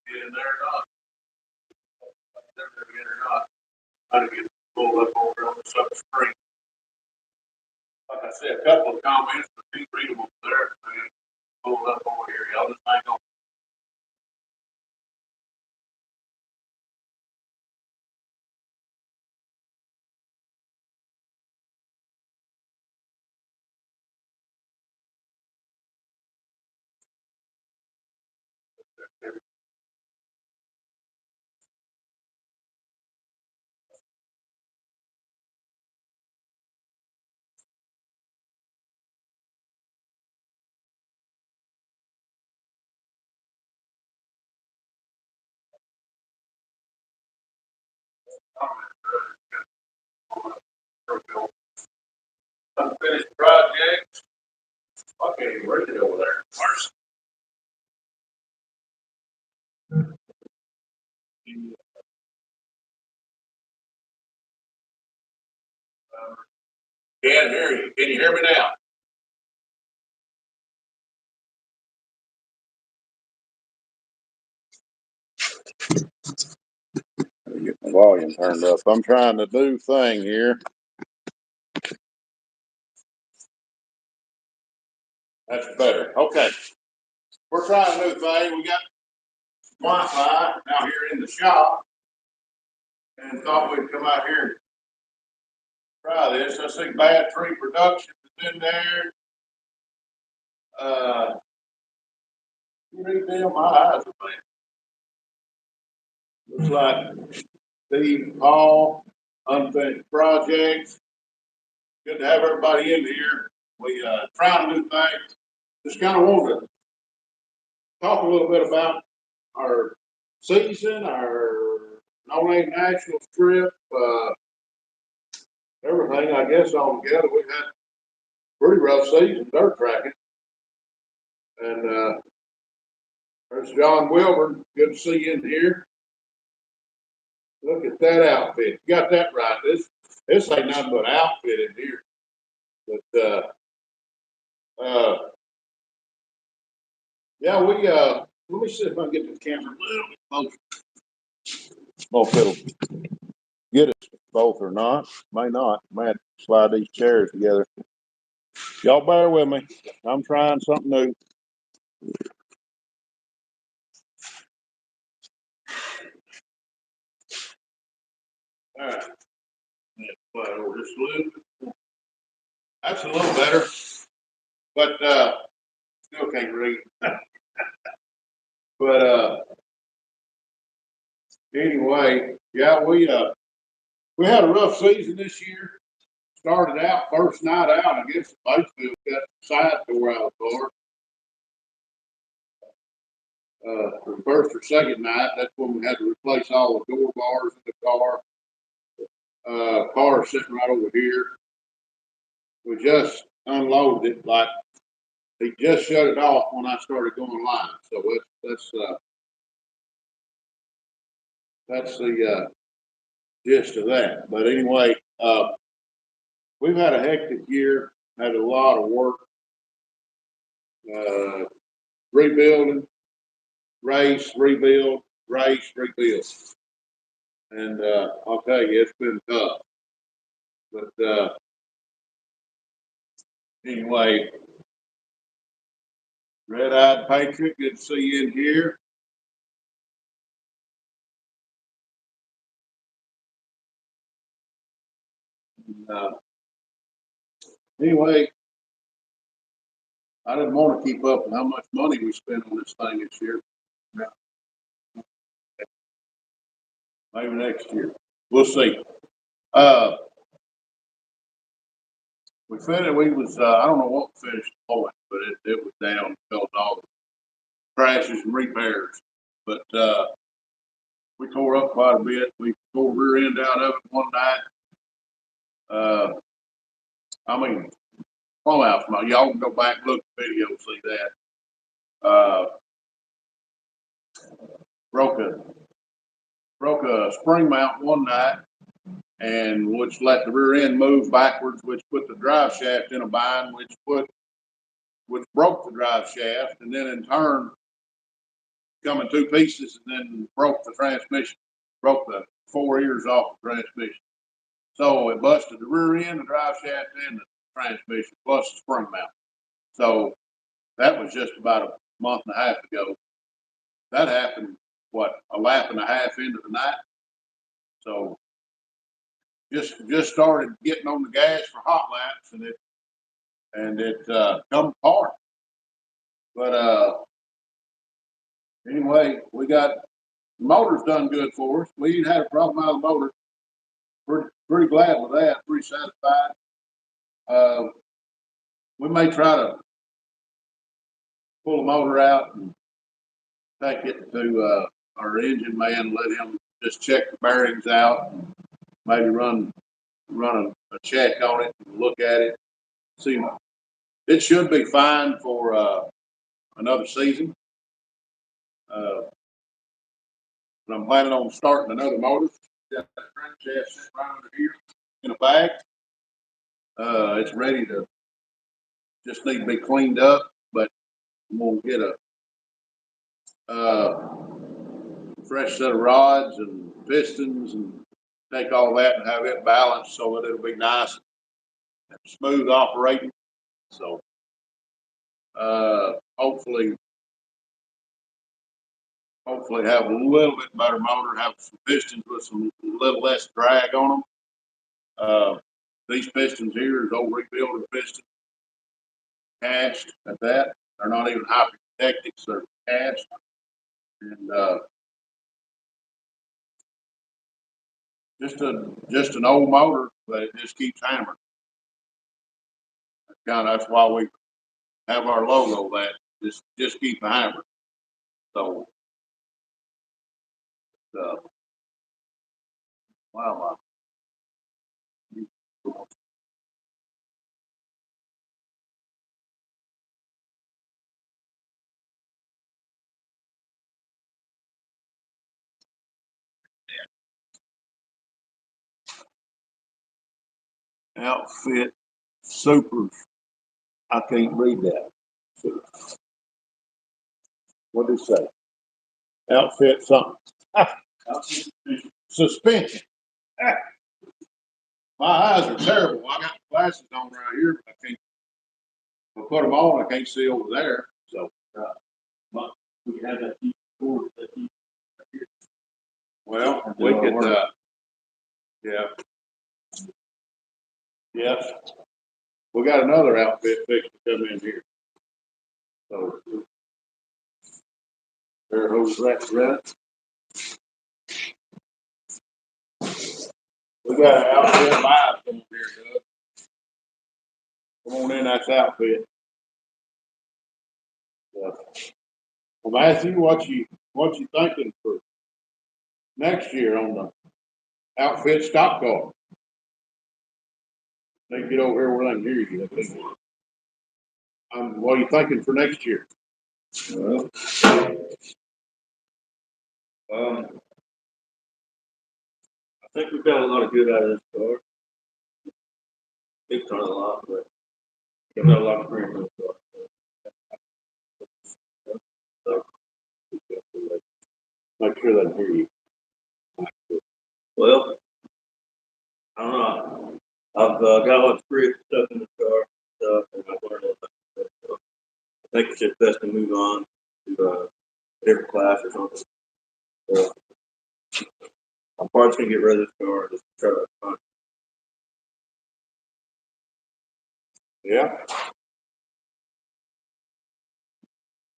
Get in there or not? They're in or not? How to get pulled up over on the sub screen. Like I said, a couple of comments, but you read them over there. Pulled up over here. Y'all just hang on. Unfinished project. I can't even read it over there. First. Can't hear you. Can you hear me now? Get my volume turned up. I'm trying to do thing here. That's better. Okay. We're trying a new thing. We got Wi-Fi out here in the shop and thought we'd come out here and try this. I see Bad Tree Productions is in there. You read them, my eyes are bad. Looks like Steve Hall, Unfinished Projects. Good to have everybody in here. We trying new things. Just kind of want to talk a little bit about our season, our no-name national trip, everything. I guess all together we had a pretty rough season dirt tracking. And there's John Wilburn. Good to see you in here. Look at that outfit. You got that right. This ain't nothing but outfit in here. But yeah, we let me see if I can get the camera a little bit closer. Both it'll get us both or not. May not. Might have to slide these chairs together. Y'all bear with me. I'm trying something new. All right. Flat over this loop. That's a little better. But still can't read. But anyway, yeah, we had a rough season this year. Started out first night out, I guess Batesville got the side door out of the car. The first or second night, that's when we had to replace all the door bars in the car. Car sitting right over here. We just unloaded it, like he just shut it off when I started going live. So that's the gist of that. But anyway, we've had a hectic year, had a lot of work, rebuilding, race, rebuild, race, rebuild. And I'll tell you, it's been tough. But anyway, Red Eyed Patriot, good to see you in here. Anyway, I didn't want to keep up with how much money we spent on this thing this year. Maybe next year. We'll see. Uh, we finished, I don't know what we finished mowing, but it was down because all the crashes and repairs. But, we tore up quite a bit. We tore rear end out of it one night. Uh, I mean, fall out from y'all can go back and look at the video and see that. Broke a broke a spring mount one night, and which let the rear end move backwards, which put the drive shaft in a bind, which broke the drive shaft, and then in turn come in two pieces, and then broke the transmission, broke the four ears off the transmission. So it busted the rear end, the drive shaft, and the transmission, plus the spring mount. So that was just about a month and a half ago. That happened, a lap and a half into the night. So just started getting on the gas for hot laps, and it come apart. But anyway, we got the motor's done good for us. We ain't had a problem out of the motor. Pretty glad with that. Pretty satisfied. We may try to pull the motor out and take it to our engine man, let him just check the bearings out, and maybe run a check on it, and look at it. See, it should be fine for another season. But I'm planning on starting another motor. Got that crankshaft sitting right under here in a bag. It's ready to just need to be cleaned up, but I'm gonna get a fresh set of rods and pistons and take all that and have it balanced so that it'll be nice and smooth operating. So hopefully have a little bit better motor, have some pistons with some little less drag on them. These pistons here is old rebuilder pistons, cast at that. They're not even hyperprotected, so they're cast. And just an old motor, but it just keeps hammering. That's why we have our logo. That just keep hammering. So, wow. Outfit Supers. I can't read that. What did it say? Outfit something. Suspension. My eyes are terrible. I got glasses on right here, but I can't. If I put them on, I can't see over there. So, but we have that cord that well, we could. Yeah. Yes. We got another outfit fixed to come in here. So there goes that rent. We got an outfit live coming here, Doug. Come on in, that's outfit. Well, Matthew, what you thinking for next year on the outfit stock car? They get over here where they can hear you. What are you thinking for next year? Well, I think we've got a lot of good out of this car. It's not a lot, but we've got a lot of great in this car. So, Make sure they can hear you. well, I don't know. I've got a lot of great stuff in this car, and I've learned a lot. So I think it's just best to move on to a different class or something. So I'm probably just gonna get rid of this car and just try to find Yeah.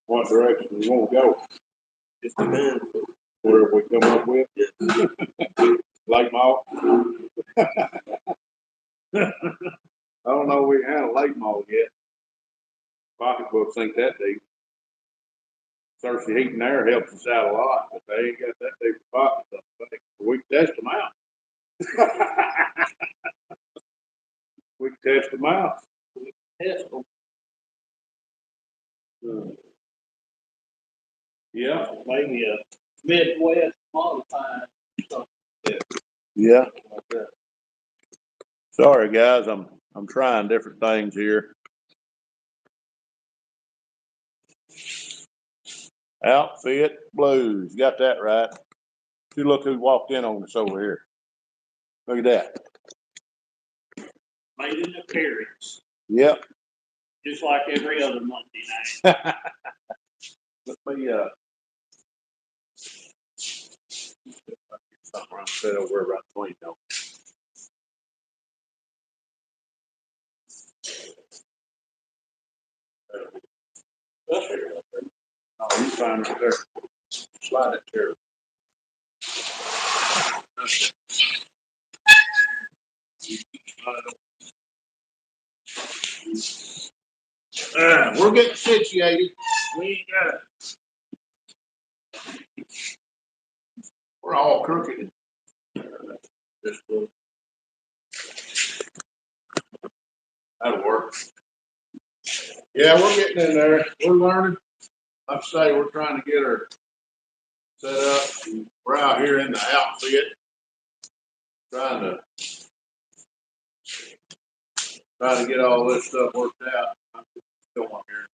What direction we want to go? Just depends. Whatever we come up with. Yeah. Lake Mall. I don't know if we can handle Lake Mall yet. Pocketbooks ain't that deep. Surface heat and air helps us out a lot, but they ain't got that deep of pockets. I think we can test them out. We can test them out. Test them. Yeah. Maybe a Midwest modified. Yeah. Sorry, guys, I'm trying different things here. Outfit Blues, got that right. You look who walked in on us over here. Look at that. Made an appearance, Yep. just like every other Monday night. Let me something around set over right between them. Oh, you find it there. Slide it there. We're getting situated. We ain't got it. We're all crooked. Just that'll work. Yeah, we're getting in there. We're learning. Like I say, we're trying to get her set up. We're out here in the outfit, trying to get all this stuff worked out. I'm just going here.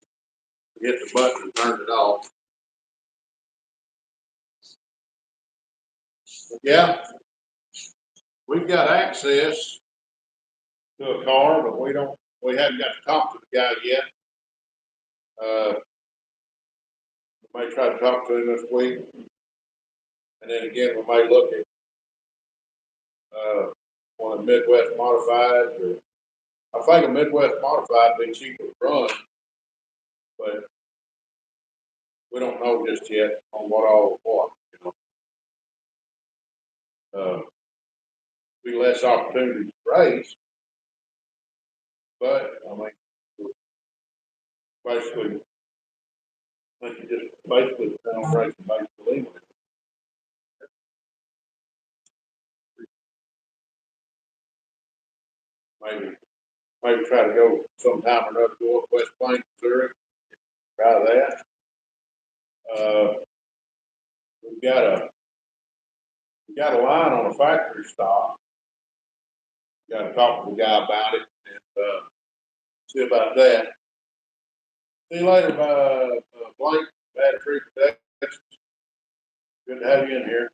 Hit the button and turn it off. Yeah, we've got access to a car, but we haven't got to talk to the guy yet. We may try to talk to him this week. And then again, we may look at, one of the Midwest modifieds, or I think a Midwest modified would be cheaper to run, but we don't know just yet on what all what, you know. Be less opportunity to race, but I mean, basically, I think you just basically depend on racing basically anyway. Maybe try to go sometime or another, go up West Plains, Missouri, try that. We've got a line on a factory stop. Got to talk to the guy about it and see about that. See you later, Blake, Bad Creek, Texas. Good to have you in here.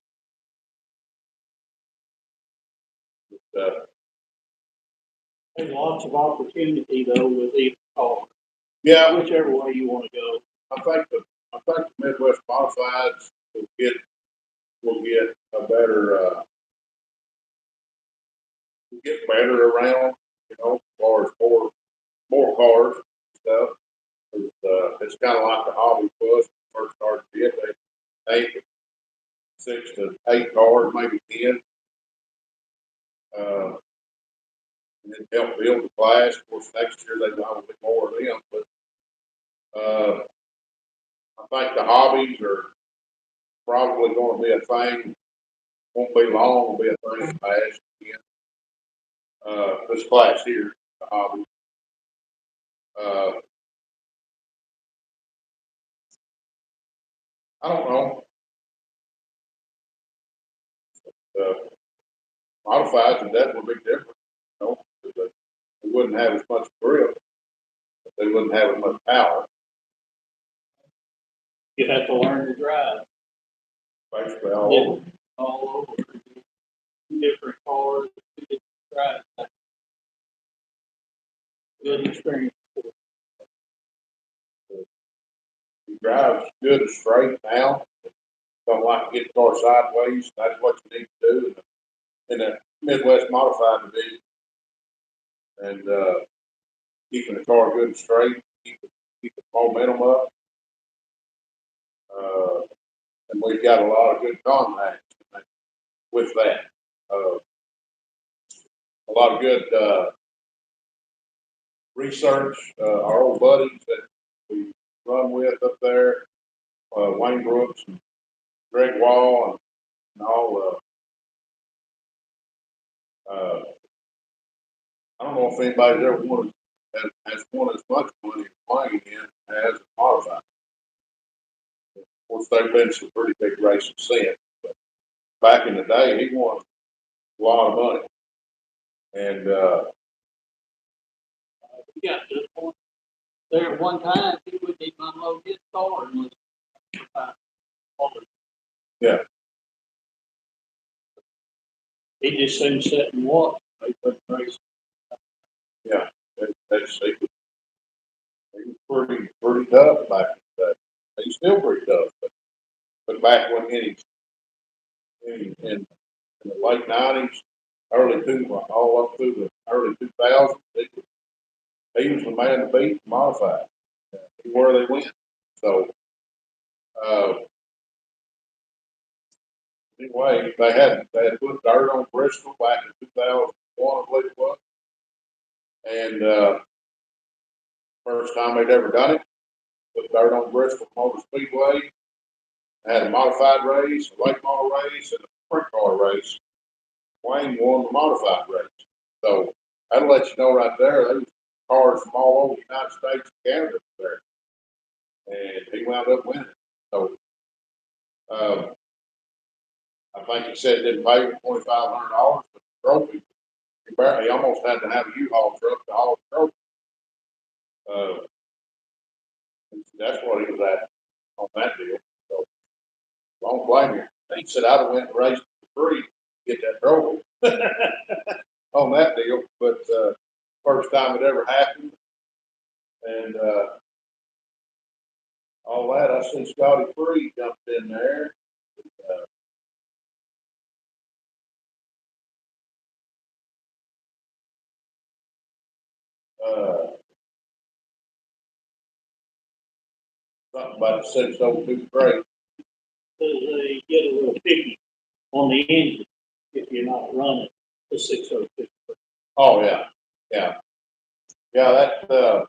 There's lots of opportunity though with either car, Yeah, whichever way you want to go. I think the Midwest modifieds will get a better get better around, you know, as far as more cars and stuff. It's kind of like the hobby was first started to get they 6 to 8 cars, maybe 10. And then help build the class. Of course, next year they will be more of them, but I think the hobbies are probably going to be a thing. Won't be long. Will be a thing fast again. This class here, the hobby. I don't know. Modifieds and that would be different. You know, they wouldn't have as much grip. But they wouldn't have as much power. You have to learn to drive Basically, all over. all over. Different cars, different drive. Good experience. He drives good and straight now. Don't like to get the car sideways. That's what you need to do in the Midwest modified division. And keeping the car good and straight, keep the momentum up. And we've got a lot of good contacts with that. A lot of good research. Our old buddies that we run with up there, Wayne Brooks and Greg Wall and all. I don't know if anybody's ever won has won as much money playing in as a modified. Of course, they've been some pretty big races since, but back in the day, he won a lot of money. And We got to the point there at one time, he wouldn't even unload his car and was, Yeah. he just soon sat and watched. They put the race. he was pretty tough back in the day. He's still pretty tough, but back when in the late '90s, all up through the early 2000s, he was the man to beat, modified. Where they went. So anyway, they had put dirt on Bristol back in 2001, I believe it was, and first time they'd ever done it. Put dirt on Bristol Motor Speedway. Had a modified race, a late model race, and a sprint car race. Wayne won the modified race. So that'll let you know right there. There was cars from all over the United States and Canada there, and he wound up winning. So I think he said it didn't pay him $2,500, but the trophy, he almost had to have a U-Haul truck to haul the trophy. That's what he was at on that deal. So don't blame you. He said I'd have went and raced for free to get that trophy on that deal, but first time it ever happened, and all that. I seen Scotty Free jumped in there. Something about the 602 brake. They get a little picky on the engine if you're not running the 602. Oh yeah, yeah. That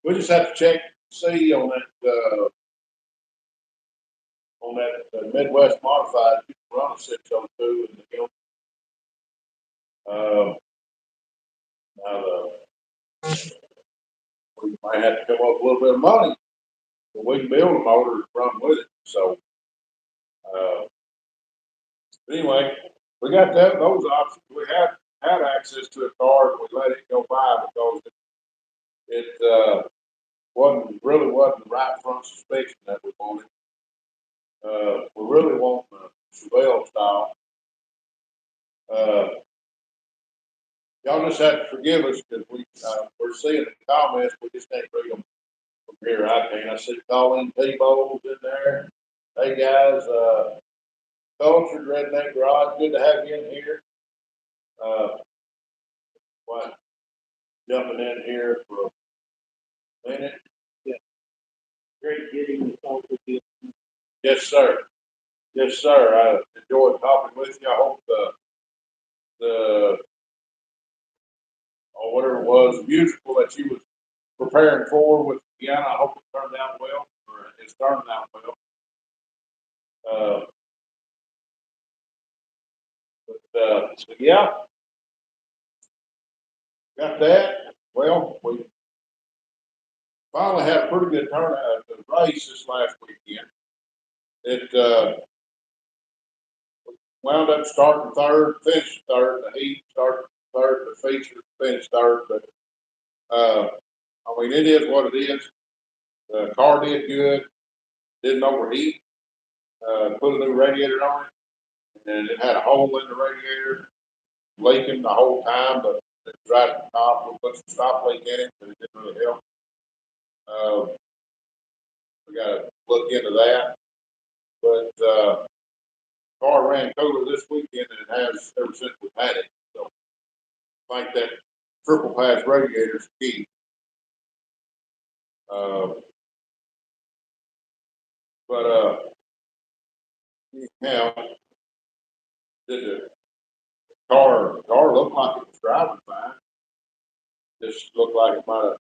we just have to check see on that Midwest modified. You can run a 602 and you know, now we might have to come up with a little bit of money, but we can build a motor to run with it. So anyway, we got those options. We had access to a car and we let it go by because it wasn't the right front suspension that we wanted. We really want the Chevelle style. Y'all just have to forgive us because we're seeing the comments. We just can't read them from here. I see Colleen Peebles in there. Hey guys, Cultured Redneck Garage, good to have you in here. What? Jumping in here for a minute. Yeah. Great getting the talk with you. Yes, sir. Yes, sir. I enjoyed talking with you. I hope the or whatever it was, the musical that you was preparing for with piano, I hope it turned out well, or it's turning out well. But yeah, got that. Well, we finally had a pretty good turnout at the race this last weekend. It wound up starting third, finished third. The heat started third, the feature finished third. But I mean, it is what it is. The car did good, didn't overheat. Put a new radiator on it, and it had a hole in the radiator, leaking the whole time. But it was right at the top. We put some stop leak in it, but it didn't really help. We got to look into that. But car ran cooler this weekend than it has ever since we've had it. So I think that triple pass radiators key. Yeah, did the car looked like it was driving fine. Just looked like it might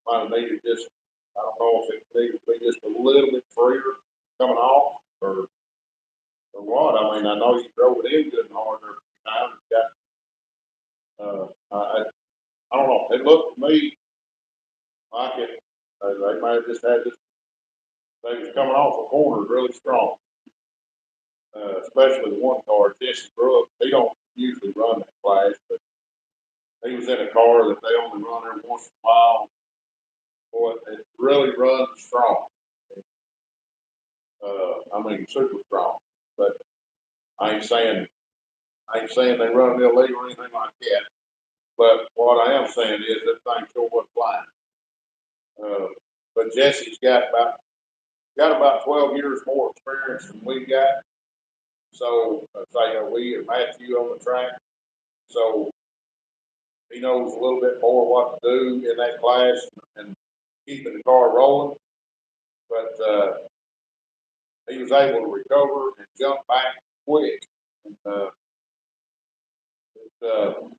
have needed just, I don't know if it needed to be just a little bit freer coming off or what. I mean, I know you drove it in good and hard every time. I don't know. It looked to me like it. They might have just had this. They was coming off a corner really strong. Especially the one car, Jesse Brooks. He don't usually run that class, but he was in a car that they only run every once in a while. Boy, it really runs strong. I mean, super strong. But I ain't saying they run illegal or anything like that. But what I am saying is that thing sure was flying. But Jesse's got about 12 years more experience than we got. So we and Matthew on the track. So he knows a little bit more what to do in that class and keeping the car rolling. But he was able to recover and jump back quick. And, it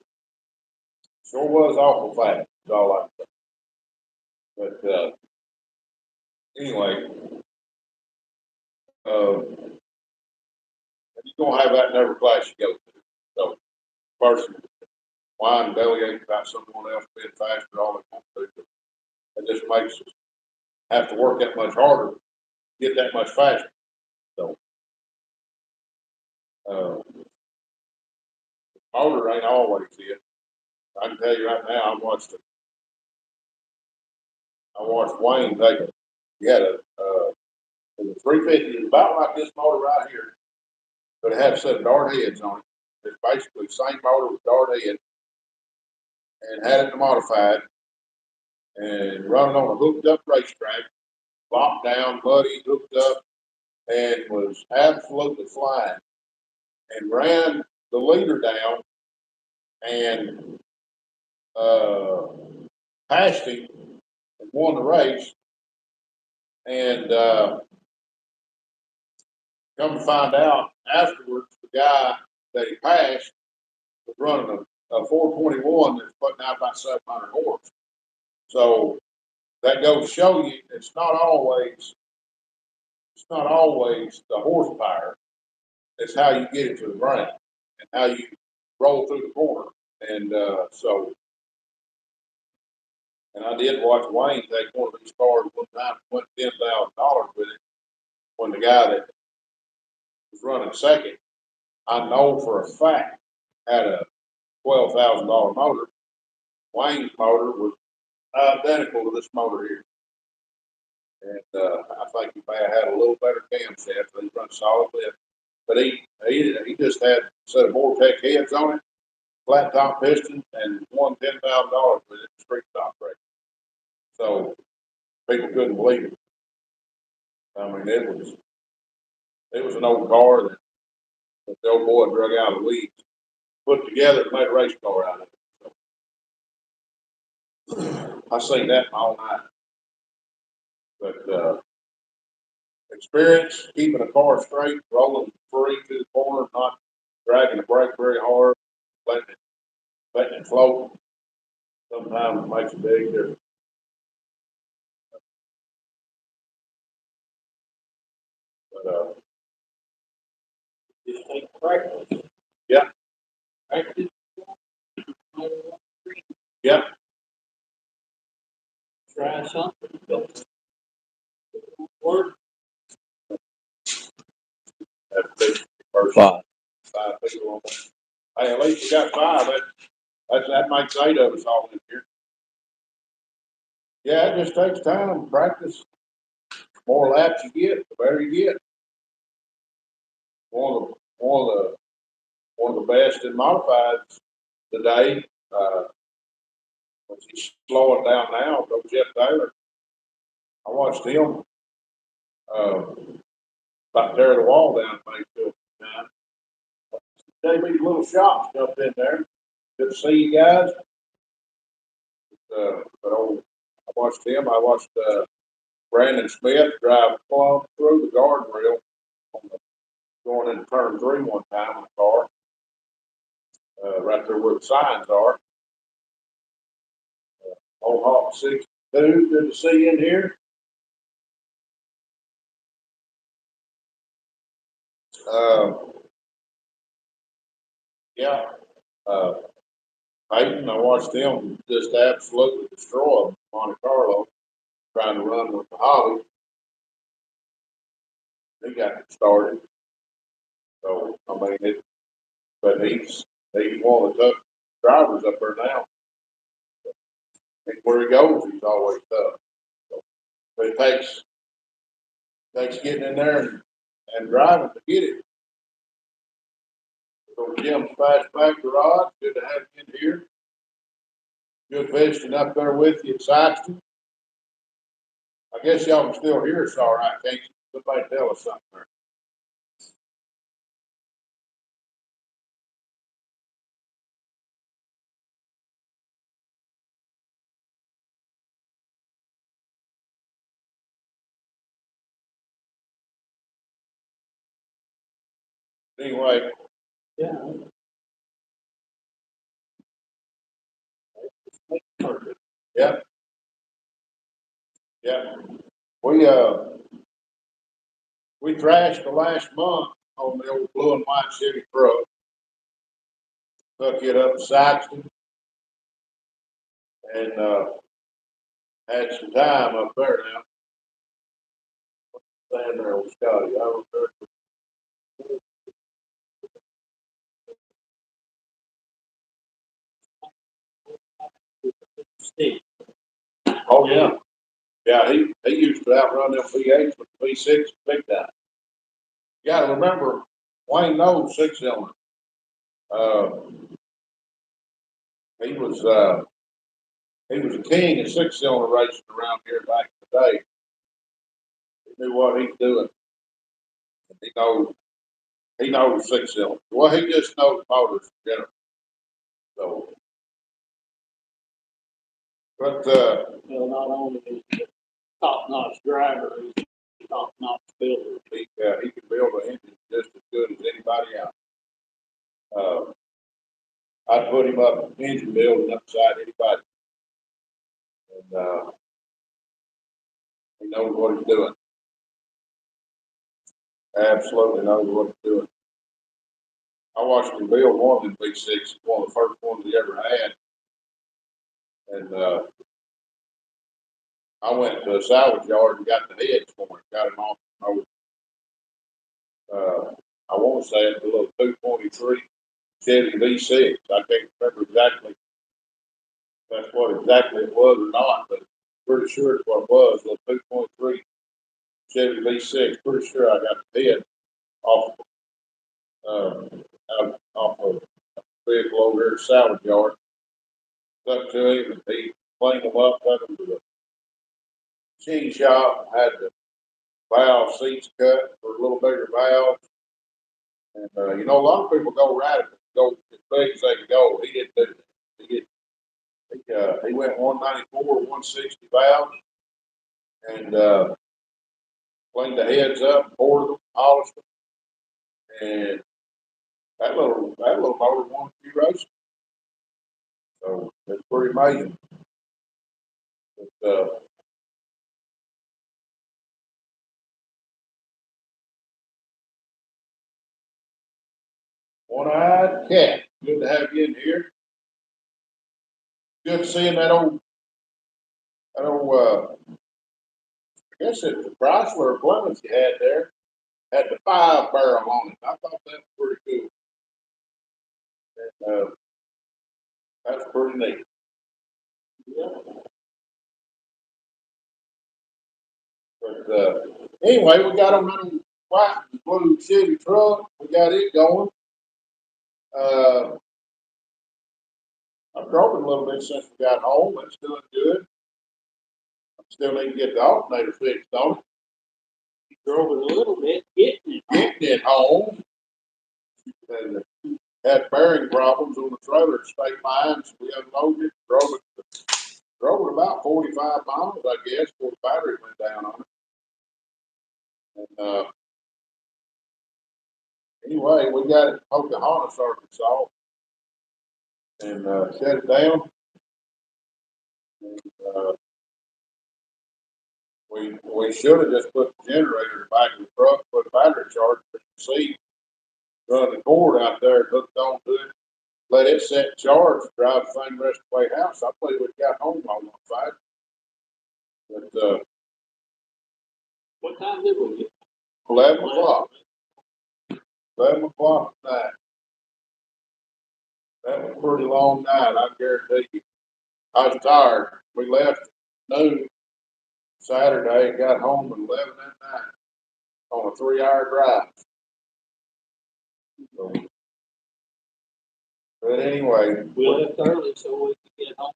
sure was awful fast. That's all I can say. But anyway, you're gonna have that in every class you go to. So person whine and bellyache about someone else being faster, all they want to do. It just makes us have to work that much harder, to get that much faster. So motor ain't always it. I can tell you right now, I watched Wayne take it. He had a 350 is about like this motor right here, but it had a set of dart heads on it. It's basically the same motor with dart head, and had it modified and running on a hooked up racetrack, locked down, muddy, hooked up, and was absolutely flying. And ran the leader down and passed him and won the race. And come to find out afterwards, the guy that he passed was running a 421 that's putting out about 700 horse. So that goes to show you it's not always the horsepower. It's how you get it to the ground and how you roll through the corner. And and I did watch Wayne take one of these cars one time, went $10,000 with it. When the guy that was running second, I know for a fact, had a $12,000 motor. Wayne's motor was identical to this motor here. And I think he may have had a little better camshaft, so he run solid lift. But he just had a set of Vortec heads on it, flat top piston, and won $10,000 with it, street top race. So people couldn't believe it. I mean, it was an old car that the old boy drug out of the weeds, put together and made a race car out of it. So, I seen that all night. But experience, keeping a car straight, rolling free to the corner, not dragging the brake very hard, letting it float. Sometimes it makes a big difference. But Just take practice. yeah, Practice. yeah. Try something. Don't work. That's big first 5 people on there. Hey, at least you got 5. That makes 8 of us all in here. Yeah, it just takes time and practice. The more laps you get, the better you get. One of the best in modifieds today. He's slowing down now. Go Jeff Taylor. I watched him about tear the wall down in Mayfield. JB's little shop jumped in there. Good to see you guys. I watched him. I watched Brandon Smith drive plumb through the guardrail on the, going into turn 3 one time in a car, right there where the signs are. Old Hawk 62, good to see you in here. Yeah, uh, Peyton, I watched him just absolutely destroy Monte Carlo, trying to run with the Holly. He got it started. So, I mean, but he's one of the tough drivers up there now. And where he goes, he's always tough. So, but it takes getting in there and driving to get it. So Jim's Fastback Garage, good to have you in here. Good visiting up there with you at Saxton. I guess y'all can still hear us all right, can't you? Somebody tell us something there. Anyway, Yeah. yeah, yeah. We thrashed the last month on the old blue and white Chevy truck. Took it up to Saxton and had some time up there now. Standing there with Scotty. I was there. Steve. Oh yeah. Yeah, he used to outrun them V8s with the V6 big time. You gotta remember, Wayne knows 6-cylinder. Uh, he was a king of 6-cylinder racing around here back in the day. He knew what he's doing. He knows 6-cylinder. Well, he just knows motors in general. So, but Well, not only is he a top-notch driver, he's a top-notch builder. he can build an engine just as good as anybody else. I'd put him up engine building up beside anybody. And he knows what he's doing. Absolutely knows what he's doing. I watched him build one of them V6, one of the first ones he ever had. And I went to a salvage yard and got the heads for him, got him off. I want to say it's a little 223 Chevy V6. I can't remember exactly if that's what exactly it was or not, but pretty sure it's what it was, a little 2.3 Chevy V6. Pretty sure I got the head off off of a vehicle over here at salvage yard. Up to him and he cleaned them up, took them to the machine shop, had the valve seats cut for a little bigger valve. And a lot of people go radical, go as big as they can go. He didn't do that. He went 194, 160 valves, and cleaned the heads up, boarded them, polished them, and that little motor won a few races. So it's pretty amazing. But, One-eyed cat, good to have you in here. Good seeing I guess it was a Chrysler Plymouth you had there. Had the 5-barrel on it. I thought that was pretty cool. And, that's pretty neat. Yeah. But anyway, we got a little white and blue Chevy truck. We got it going. I've drove it a little bit since we got home. It's doing good. I still need to get the alternator fixed on it. He drove it a little bit, getting it. Getting it home. And had bearing problems on the trailer at state lines. We unloaded it, drove it to drove it about 45 miles, I guess, before the battery went down on it. And, anyway, we got it in Pocahontas, Arkansas, and, shut it down. And, we should have just put the generator in the back of the truck, put a battery charger in the seat, run the cord out there, hooked on to it, let it set charge, drive the thing the rest of the way house. I believe we got home on five. But, What time did we get? 11 o'clock. 11 o'clock at night. That was a pretty long night, I guarantee you. I was tired. We left noon Saturday and got home at 11 that night on a 3-hour drive. So, but anyway, We left early so we could get home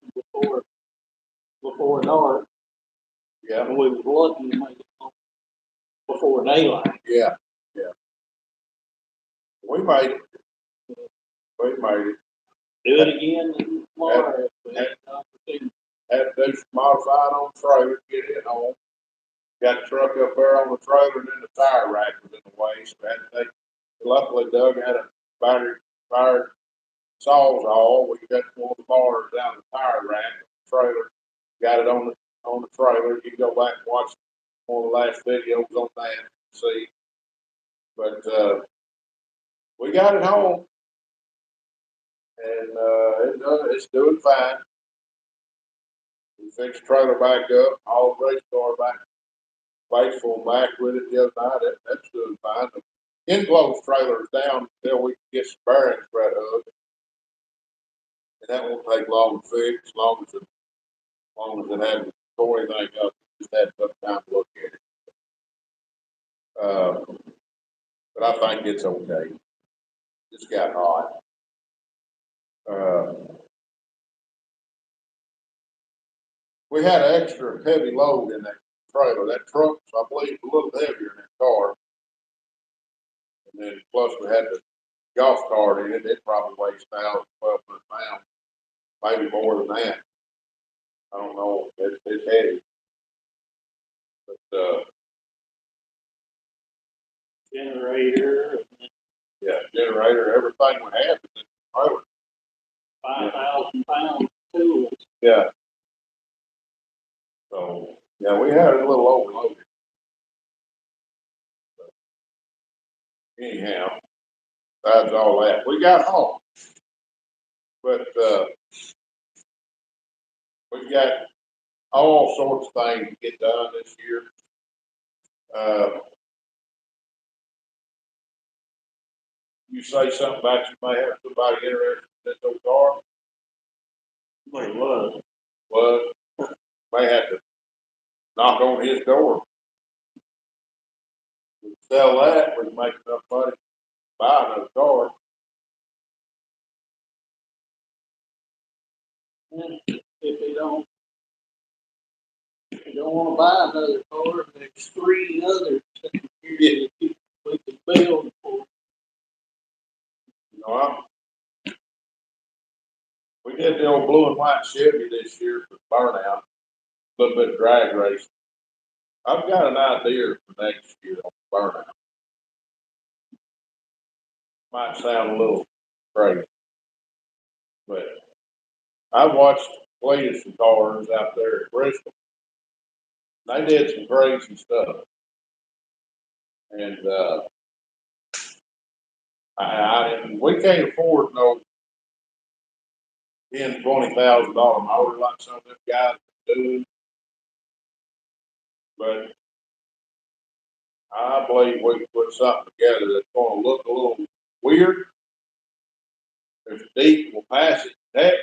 before dark, yeah, and we was lucky to make it home before daylight. yeah. We made it. We made it. Do it again tomorrow if we have an opportunity. Had to do some modifying on the trailer to get it home. Got the truck up there on the trailer and then the tire rack was in the way, so had to take, luckily Doug had a battery fired sawzall. We got one of the bars down the tire rack, the trailer, got it on the trailer. You can go back and watch one of the last videos on that and see. But, we got it home. And, it's doing fine. We fixed the trailer back up, all the race car back, faithful back with it the other night. That's doing fine. The enclosed trailer is down until we can get some bearings spread up. And that won't take long to fix, as long as it hadn't tore anything up. Just had enough time to look at it. But I think it's okay. It's got hot. We had an extra heavy load in that trailer. That truck's, I believe, a little heavier than that car. And then plus we had the golf cart in it. It probably weighs 1,200 pounds, maybe more than that. I don't know. It's heavy. But, Generator, yeah, generator, everything we have is in the trailer. 5,000 pounds tools. Yeah. So, yeah, we had it a little overloaded. But anyhow, besides all that, we got home. But, we've got all sorts of things to get done this year. You say something about you may have somebody interested in this old car? Like was. Well, may have to knock on his door. We sell that, we can make enough money to buy another car. If you don't want to buy another car, there's 3 others here that we can build for. You know, we did the old blue and white Chevy this year for burnout, a little bit of drag racing. I've got an idea for next year on burnout. Might sound a little crazy, but I watched Cletus and cars out there at Bristol. They did some crazy stuff, and we can't afford no $10,000-$20,000 motor like some of them guys do. But I believe we can put something together that's going to look a little weird. If deep, we'll pass it heck.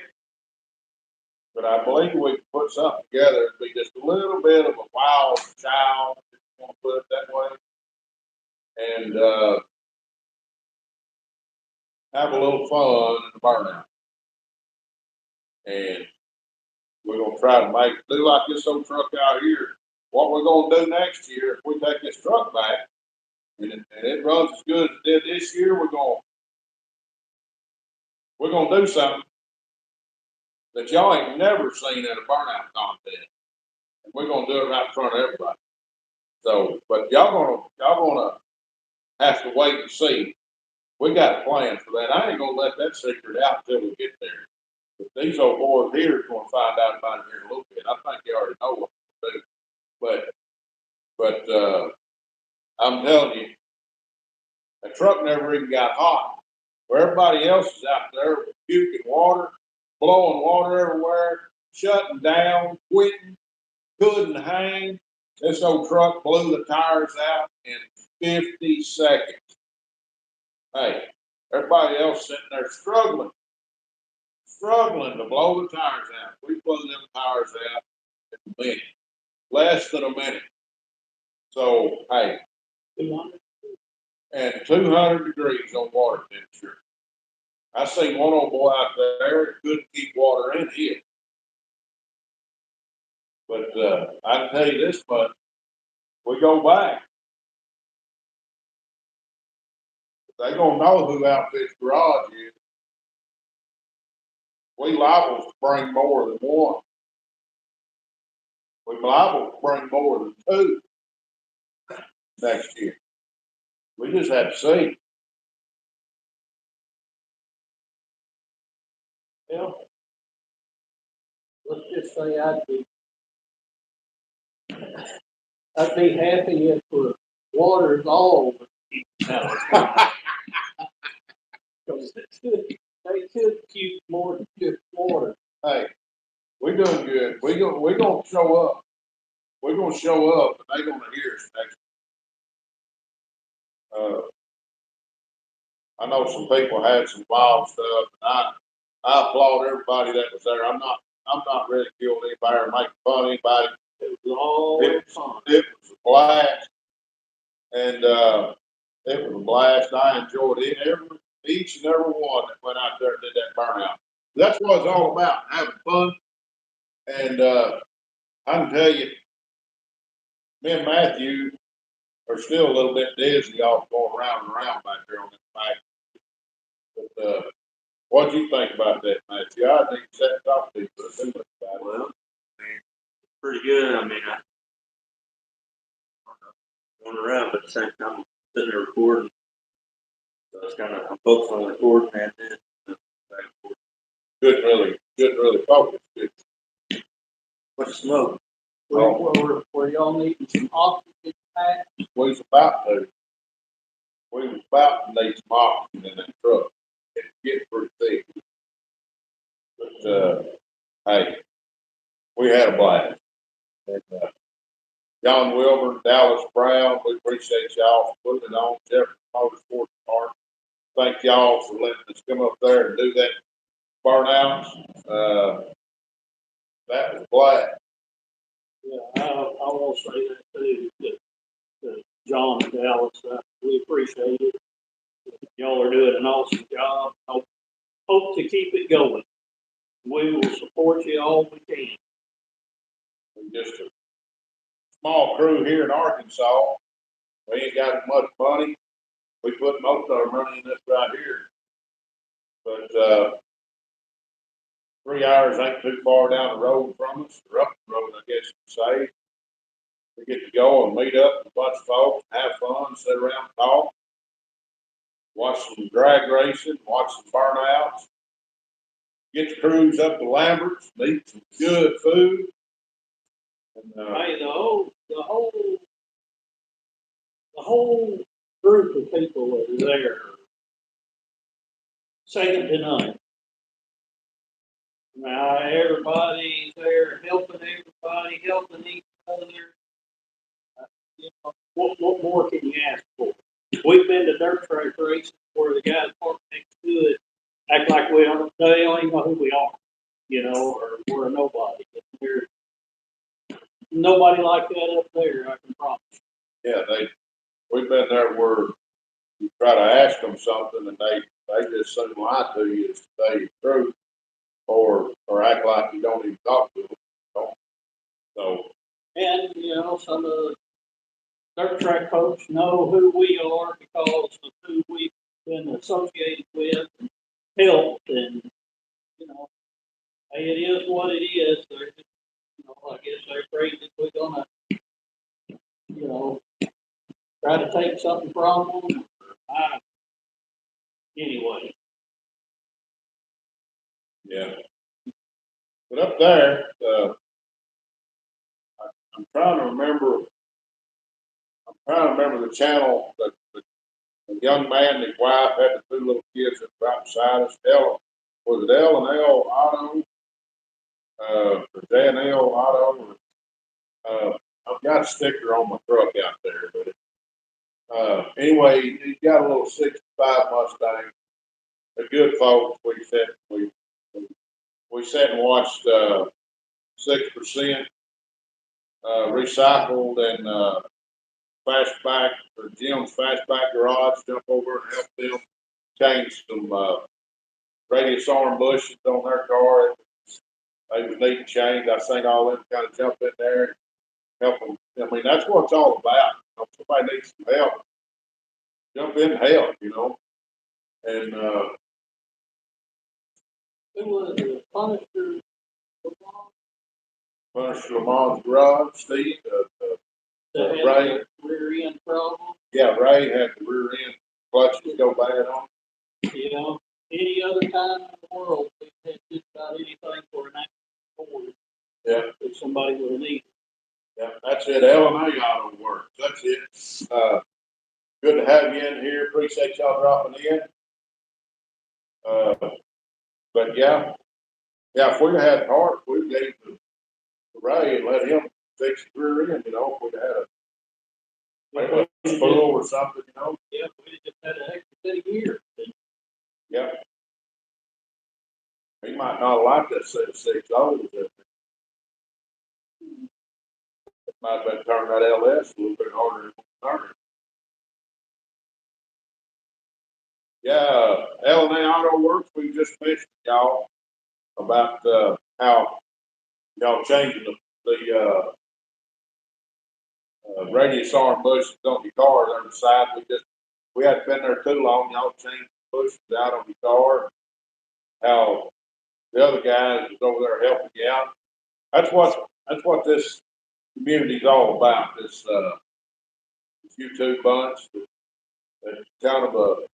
But I believe we can put something together and be just a little bit of a wild child, if you want to put it that way. And have a little fun in the burnout. And we're going to try to do like this old truck out here. What we're going to do next year, if we take this truck back and it runs as good as it did this year, we're going to do something that y'all ain't never seen at a burnout contest. And we're gonna do it right in front of everybody. So, but y'all gonna have to wait and see. We got plans for that. I ain't gonna let that secret out until we get there. But these old boys here is gonna find out about it here in a little bit. I think they already know what to do. But I'm telling you, the truck never even got hot. Where everybody else is out there puking water, blowing water everywhere, shutting down, quitting, couldn't hang. This old truck blew the tires out in 50 seconds. Hey, everybody else sitting there struggling to blow the tires out. We blew them tires out in a minute, less than a minute. So, hey, and 200 degrees on water temperature. I seen one old boy out there that couldn't keep water in here. But I can tell you this much, we go back, they gonna know who Outfits Garage is. We liable to bring more than one. We liable to bring more than two next year. We just have to see. Well, let's just say I'd be happy if the water's all. Because they could keep more than just water. Hey, we doing good. We gonna show up. We're gonna show up, and they gonna hear us next. I know some people had some wild stuff, and I applaud everybody that was there. I'm not ridiculing anybody or making fun of anybody. It was all fun. It was a blast, and it was a blast. I enjoyed it. Each and every one that went out there and did that burnout. That's what it's all about, having fun. And I can tell you, me and Matthew are still a little bit dizzy off going around and around back there on this bike. But what do you think about that, Matthew? I think that talk to you for too much about it. Well, I mean, it's pretty good. I mean, I going around, but at the same time, I'm sitting there recording. So it's kind of, I'm focused on recording and then back and forth. Good, really focus. Good. What's the smoke? Where y'all needing some oxygen packs? We was about to need some oxygen in that truck. It's getting pretty thick. But hey, we had a blast. And, John Wilbur, Dallas Brown, we appreciate y'all for putting it on. Jefferson Motorsports Park. Thank y'all for letting us come up there and do that burnout. That was a blast. Yeah, I will say that too, to John and Dallas, we appreciate it. Y'all are doing an awesome job. Hope to keep it going. We will support you all we can. We're just a small crew here in Arkansas. We ain't got much money. We put most of our money in this right here. But 3 hours ain't too far down the road from us, or up the road, I guess you'd say. We get to go and meet up with a bunch of folks, have fun, sit around and talk, watch some drag racing, watch some burnouts, get the crews up to Lambert's, eat some good food. And, Hey, the whole group of people that are there, second to none. Now, everybody's there helping everybody, helping each other. You know, what more can you ask for? We've been to dirt track races where the guys park next to it act like they don't even know who we are, you know, or we're a nobody. There's nobody like that up there, I can promise. yeah, we've been there where you try to ask them something and they just soon lie to you to tell you the truth, or act like you don't even talk to them. So, And, you know, some of the dirt track folks know who we are because of who we've been associated with and helped, and, you know, Hey, it is what it is. They're just, I guess they're afraid that we're gonna, you know, try to take something from them. Anyway, Yeah. But up there, I'm trying to remember, the channel that the young man and his wife had the two little kids that were right beside us. Was it L&L Auto? Or J&L Auto? I've got a sticker on my truck out there, but anyway, he's got a little '65 Mustang. They're good folks. We sat and watched 6% recycled and Fastback or Jim's Fastback Garage, jump over and help them change some radius arm bushes on their car. They was needing change. I seen all them kind of jump in there and help them. I mean, that's what it's all about. Somebody needs some help, jump in and help, And who was the Punisher? Punisher Lamont's garage, Steve, That had Ray. the rear end problem? Yeah, Ray had the rear end clutches go bad on. Any other time in the world, we've had just about anything for an accident Ford. Yeah. If somebody would have needed. Yeah, that's it. L&A Auto Works. That's it. Good to have you in here. Appreciate y'all dropping in. But yeah, if we'd have had heart, we'd gave the Ray and let him fix the rear end, if we'd had maybe a spool or something, Yeah, we just had an extra set of gears. Yeah. He might not like that set of 6 O's. It might have been turning that LS a little bit harder than turning. Yeah, L&A Auto Works, we just mentioned y'all about how y'all changing the radius arm bushes on your car on the side. We hadn't been there too long. Y'all changed the bushes out on your car. How the other guys is over there helping you out. That's what this community's all about. This YouTube bunch. It's kind of a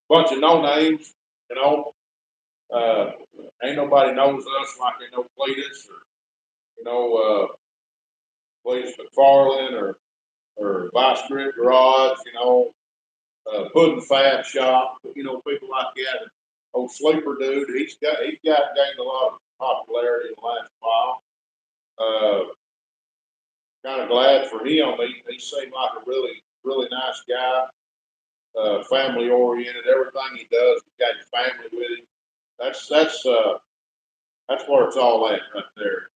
bunch of no names, ain't nobody knows us like they know Cletus or Cletus McFarland or Vice Grip Garage, Puddin' Fat Shop, people like that. Old Sleeper Dude, he's got gained a lot of popularity in the last while. Kind of glad for him. He seemed like a really, really nice guy. Family oriented. Everything he does, he's got his family with him. That's where it's all at right there.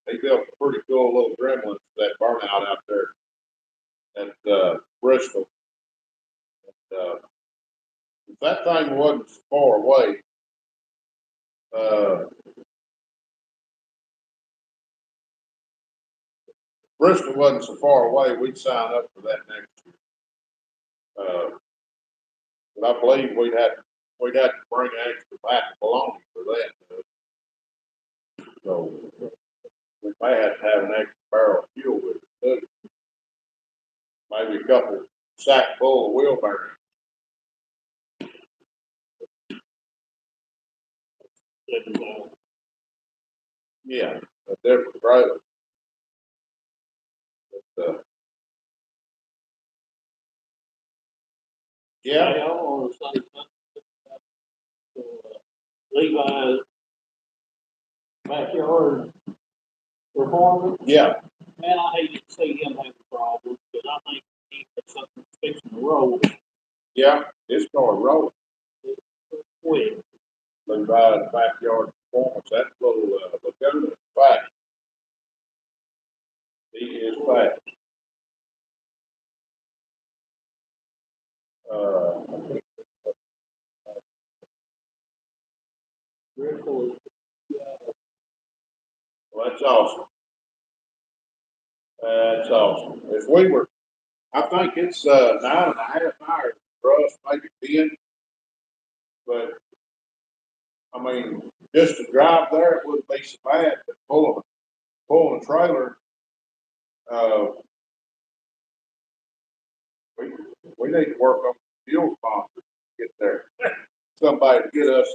They built a pretty cool little gremlin for that burnout out there at Bristol. If that thing wasn't so far away, Bristol wasn't so far away, we'd sign up for that next year. But I believe we'd have to bring an extra pack of bologna for that. So we may have to have an extra barrel of fuel with it too. Maybe a couple sack full of wheel bearings. Yeah, a different trailer. But, yeah, Hey, I want to say something about Levi's backyard performance. yeah, Man, I hate to see him have a problem because I think he has something fixing the road yeah. It's going to roll. quick. Levi's backyard performance. That little Laguna is fast. He is fast. Critical. Well, that's awesome. That's awesome. If we were, I think it's 9.5 hours for us, maybe 10. But I mean, just to drive there, it wouldn't be so bad, but pulling a trailer, uh, we, we need to work on fuel sponsors to get there. Somebody to get us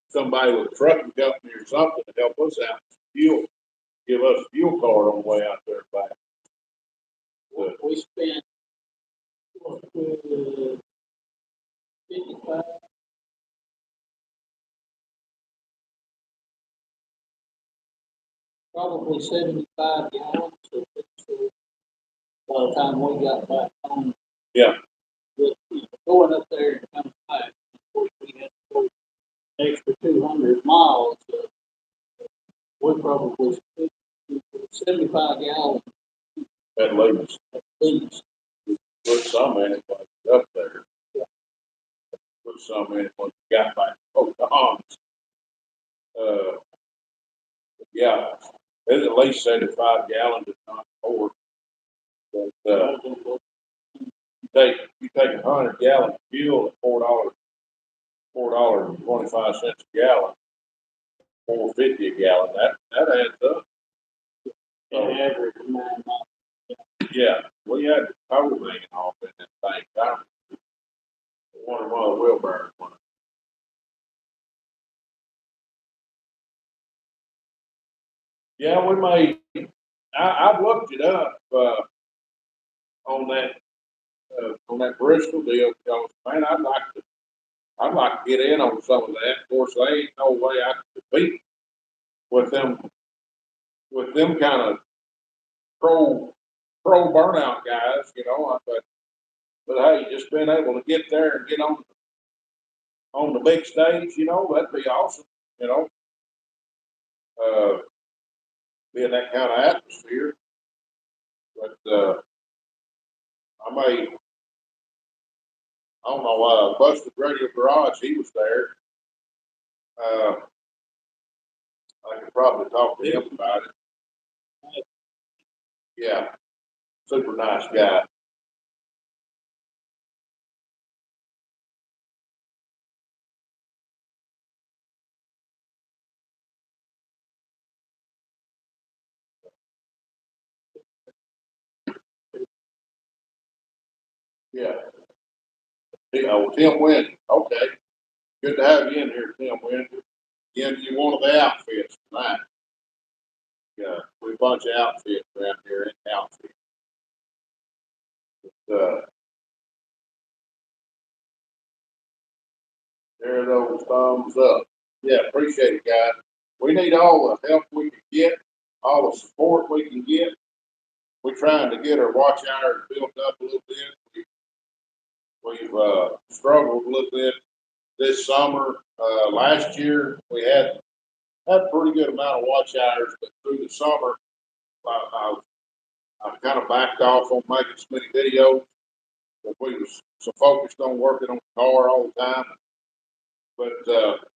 somebody with a trucking company or something to help us out with fuel, give us a fuel card on the way out there back. We spent, what, 55, probably 75 gallons of diesel by the time we got back home. Yeah. But, you know, going up there and coming back, of course, we had to go an extra 200 miles. We probably spent 75 gallons At least, at least. put some in it, like up there. Put some in it when we got back, Pocahontas. Yeah, it's at least 75 gallons, if not more. But, you take 100 gallons of fuel at $4.25 a gallon, $4.50 a gallon, that adds up. An average of 9 miles. Yeah, we had the tow hanging off in that thing. I wonder why the wheelbarrow went. Yeah, we may, I've looked it up, on that Bristol deal, because, man, I'd like to get in on some of that. Of course, there ain't no way I can compete with them kind of pro burnout guys, you know, but hey, just being able to get there and get on the big stage, you know, that'd be awesome, you know. Be in that kind of atmosphere. But I don't know, Busted Radio Garage, he was there. I could probably talk to him about it. Yeah, super nice guy. Yeah. Tim Wynn. Okay. Good to have you in here, Tim Wynn. Again, you one of the outfits tonight. Yeah, we a bunch of outfits around here in outfit. There those thumbs up. Yeah, appreciate it, guys. We need all the help we can get, all the support we can get. We're trying to get our watch hours built up a little bit. We've struggled a little bit this summer. Last year we had a pretty good amount of watch hours, but through the summer, I kind of backed off on making so many videos. But we was so focused on working on the car all the time. But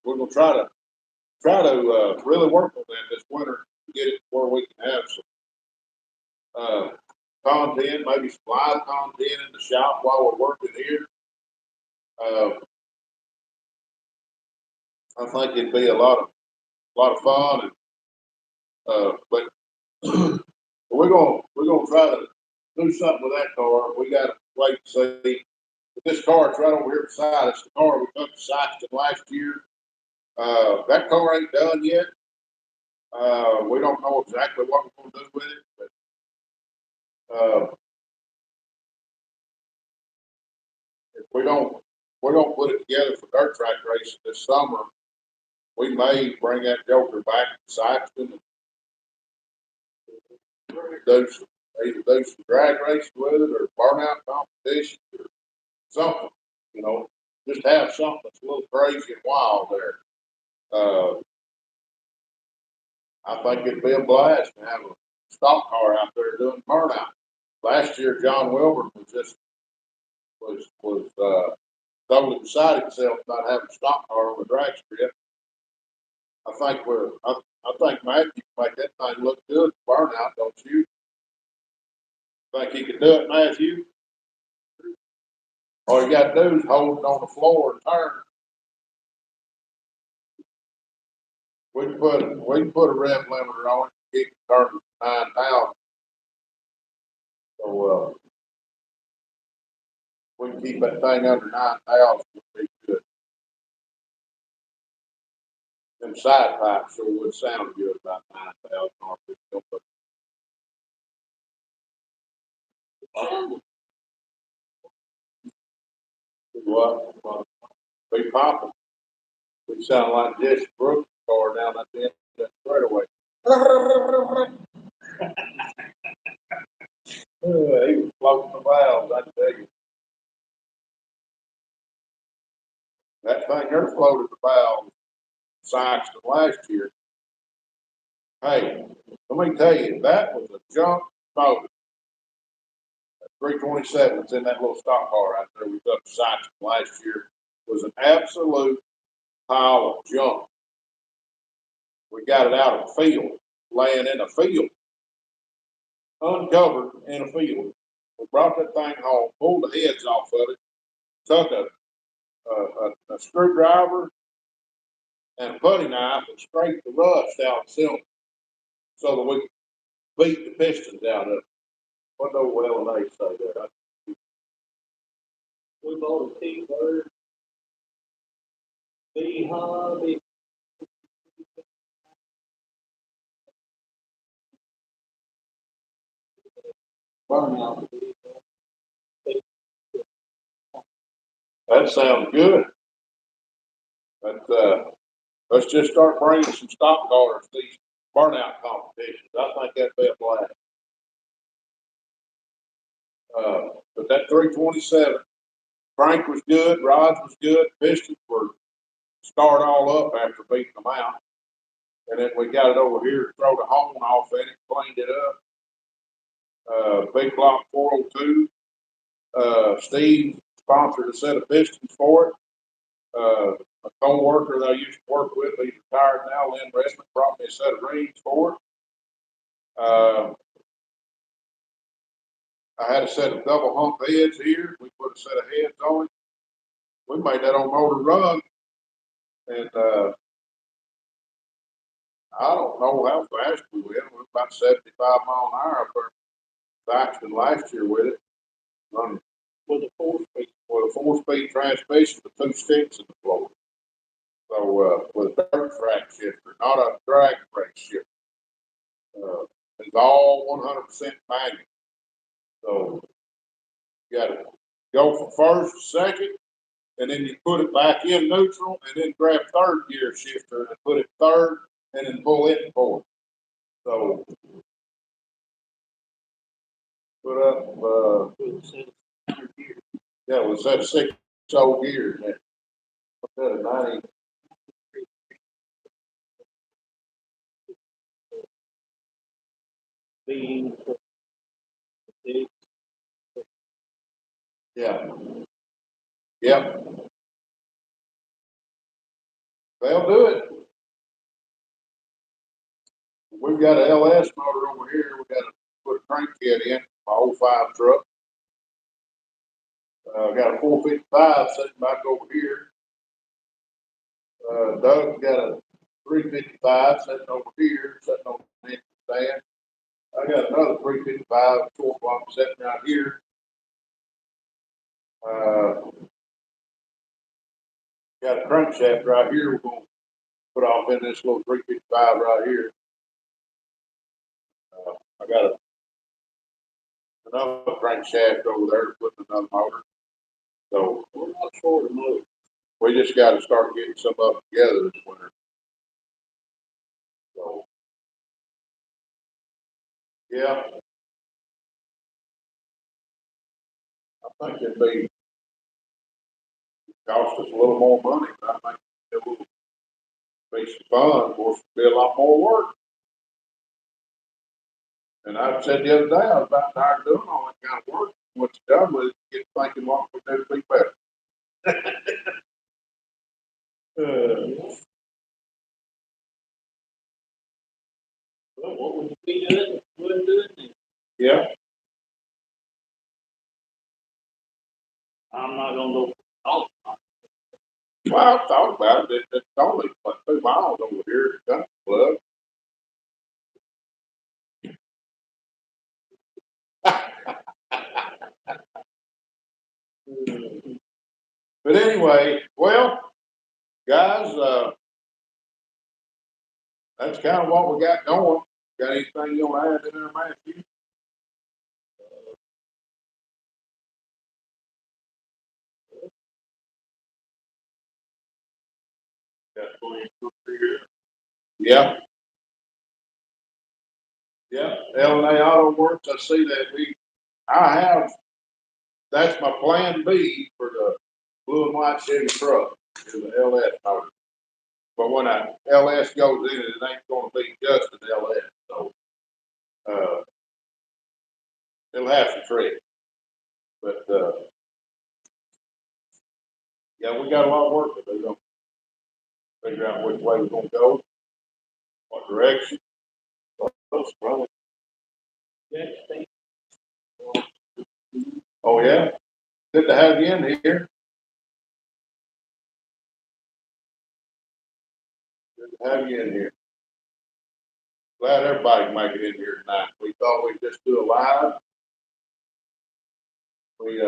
we're gonna try to really work on that this winter to get it where we can have some content, maybe some live content in the shop while we're working here. I think it'd be a lot of fun, and but we're gonna try to do something with that car. We got to wait and see. This car is right over here beside us. The car we took to Saxton last year. That car ain't done yet. We don't know exactly what we're gonna do with it, but if we don't put it together for dirt track racing this summer, we may bring that Joker back to Saxton and either do some drag racing with it or burnout competition or something, you know, just have something that's a little crazy and wild there. I think it'd be a blast to have a stock car out there doing burnout. Last year, John Wilbur was totally beside himself about having a stock car on the drag strip. I think Matthew can make that thing look good for burnout, don't you? Think he could do it, Matthew? All you got to do is hold it on the floor and turn. we can put a rev limiter on it, keep it turned to 9,000. So, we can keep that thing under 9,000, would be good. Them side pipes sure would sound good about 9,000 RPM. But what? Be popping. We sound like Jesse Brooks' car down at the end of that straightaway. He was floating the valves, I tell you. That thing there floated the valve Saxton last year. Hey, let me tell you, that was a junk motor. 327 that's in that little stock car right there. We got to Saxton last year. Was an absolute pile of junk. We got it out of the field, laying in a field, uncovered in a field. We brought that thing home, pulled the heads off of it, took a screwdriver and a putty knife and scraped the rust out of the cylinder so that we could beat the pistons out of it. What the hell they say there? We bought a T-bird, B-Hobby. Burnout. That sounds good. But let's just start bringing some stock cars to these burnout competitions. I think that'd be a blast. But that 327, crank was good, rods was good, pistons were scarred all up after beating them out. And then we got it over here to throw the hone off in it, cleaned it up. Big Block 402. Steve sponsored a set of pistons for it. A co-worker that I used to work with, he's retired now, Lynn Redmond, brought me a set of rings for it. I had a set of double hump heads here. We put a set of heads on it. We made that on motor run. And I don't know how fast we went. We were about 75 mile an hour up there. Saxton last year with it. Running With a 4-speed. with a 4-speed transmission with 2 sticks in the floor. So, with a dirt track shifter, not a drag brake shifter. It's all 100% manual. So, you gotta go from first to second, and then you put it back in neutral, and then grab third gear shifter and put it third, and then pull it forward. So, put up, yeah, was that 6 old gears there? What's that, a 90? Being. Yeah. Yep. They'll do it. We've got a LS motor over here. We got to put a crankhead in my 05 truck. Got a 455 sitting back over here. Doug's got a 355 sitting over here, sitting on the stand. I got another 355 short block sitting right here. Got a crankshaft right here. We're going to put off in this little 355 right here. I got another crankshaft over there to put in another motor. So We're not short of motors. we just got to start getting some of them together this winter. So, yeah. I think it'd be cost us a little more money, but I think it will be some fun. Of course, it'll be a lot more work. And I said the other day, I was about tired of doing all that kind of work. What you done with it, get thinking what we do to be better. Well, what would you be doing if you wouldn't do it then? Yeah. I'm not gonna go talk. Well, I thought about it. It's only like 2 miles over here. anyway, well, guys, that's kind of what we got going. Got anything you want to add in there, Matthew? Got 22 here. Yeah. Yeah, L&A Auto Works, I see that I have, that's my plan B for the blue and white Chevy truck, is the LS motor. But when LS goes in, it ain't gonna be just an LS, so, it'll have some tread. But, yeah, we got a lot of work to do, don't we? Figure out which way we're gonna go, what direction. Those probably. Oh, yeah, good to have you in here. Good to have you in here. Glad everybody can make it in here tonight. We thought we'd just do a live. We,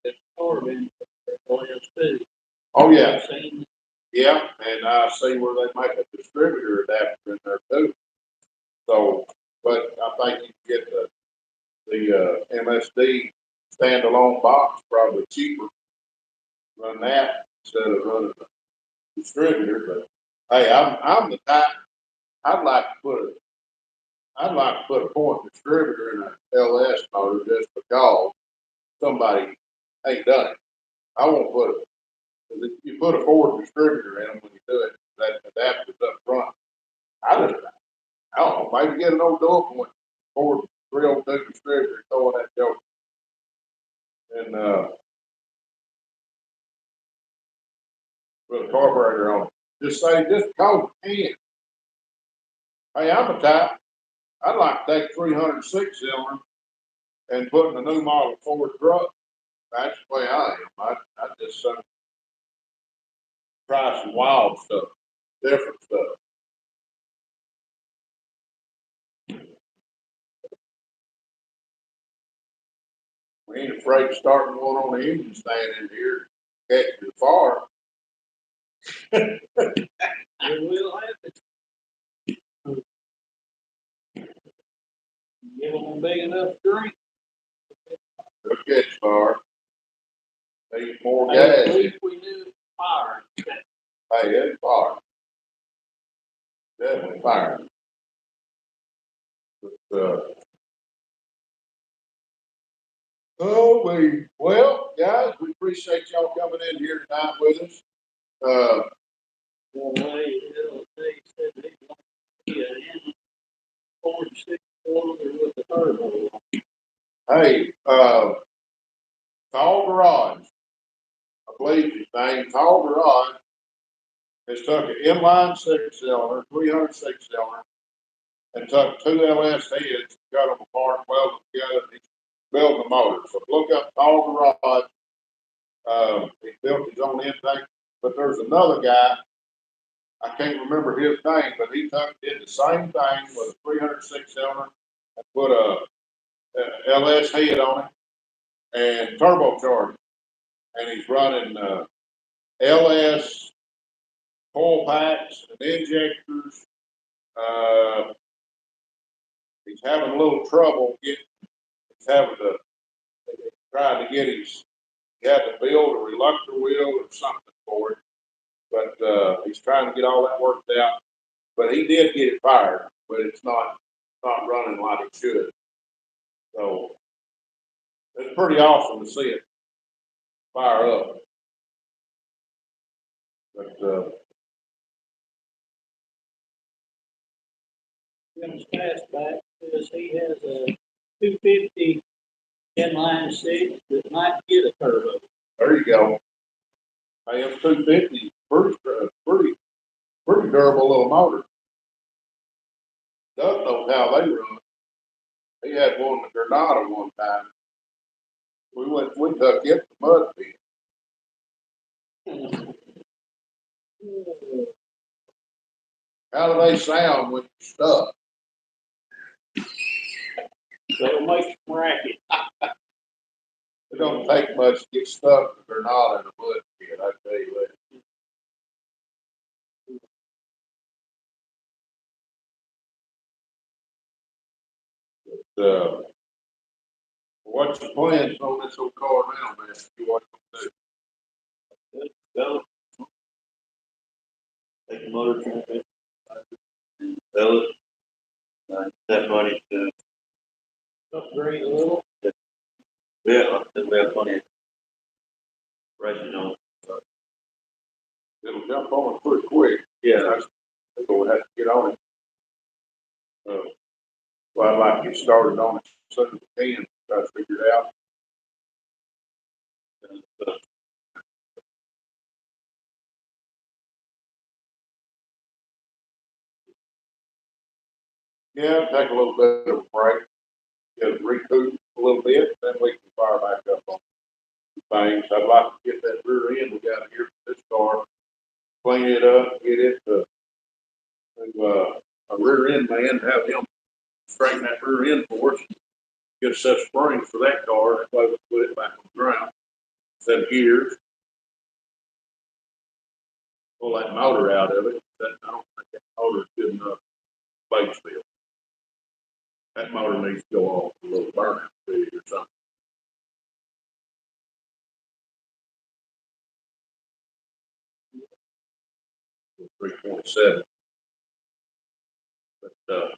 It's Corbin, too. oh, yeah. Seen Yeah, and I see where they make a distributor adapter in there too. So, but I think you can get the MSD standalone box probably cheaper. Run that instead of running the distributor. But hey, I'm the type I'd like to put a point distributor in an LS motor just because somebody ain't done it. I won't put it. 'Cause if you put a Ford distributor in them when you do it, that adapter's up front. I don't know, maybe get an old door point, Ford 302 distributor, throw in that joke. And, put a carburetor on it. Just cause you can. Hey, I'm a type, I'd like to take 306 cylinder and put in a new model Ford truck. That's the way I am. I just, try some wild stuff, different stuff. We ain't afraid of starting one on the engine stand in here, catch the far. it will happen. Give them a big enough drink. They'll catch fire. Need more At gas. least we knew it's fire. Hey, it's fire. Definitely fire. But, well, guys, we appreciate y'all coming in here tonight with us. Well, they said they want to be an 46 cylinder with a turbo. Hey, Tall Garage, I believe his name, Tall Garage, has took an inline 6-cylinder, 306 cylinder, and took 2 LS heads, cut them apart, welded them together, and he's building the motor. So look up Tall Garage. He built his own intake, but there's another guy, I can't remember his name, but he did the same thing with a 306 cylinder and put a LS head on it and turbocharged, and he's running LS coil packs and injectors. He's having a little trouble getting. He's having to try to get his. He had to build a reluctor wheel or something for it, but he's trying to get all that worked out. But he did get it fired, but it's not running like it should. So it's pretty awesome to see it fire up. But Jim's fastback says he has a 250 inline 6 that might get a turbo. there you go. AM 250, pretty durable little motor. Doug knows how they run. He had one in Granada one time. We took it to mud pit. How do they sound when you're stuck? They'll make some racket. It don't take much to get stuck if they're not in a mud pit, I tell you that. What's your plans on this old car now, man? You want to do? Sell it. Take the motor transmission. Sell it. That money to, Upgrade a little. yeah, we have plenty of prices on. It'll jump on it pretty quick. Yeah, That's what we have to get on it. Well, I'd like to get started on it as soon as we can, try to figure it out. Yeah, take a little bit of a break, get it recouped a little bit, then we can fire back up on things. I'd like to get that rear end we got here for this car, clean it up, get it to a rear end man, have him straighten that rear end for us. Get a set of springs for that car, that way we put it back on the ground. Set of gears. Pull that motor out of it. I don't think that motor is good enough. Batesville. That motor needs to go off a little burnout speed or something. 327. But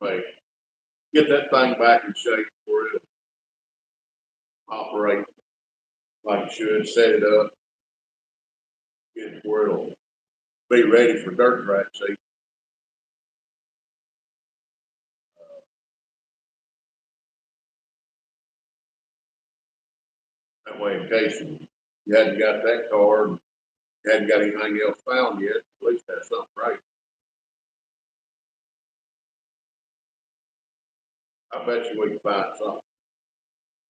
like, get that thing back in shape for it. Operate like it should, set it up, get it where it'll be ready for dirt track season. That way, in case you hadn't got that car, and you hadn't got anything else found yet, at least that's something right. I bet you we can find something.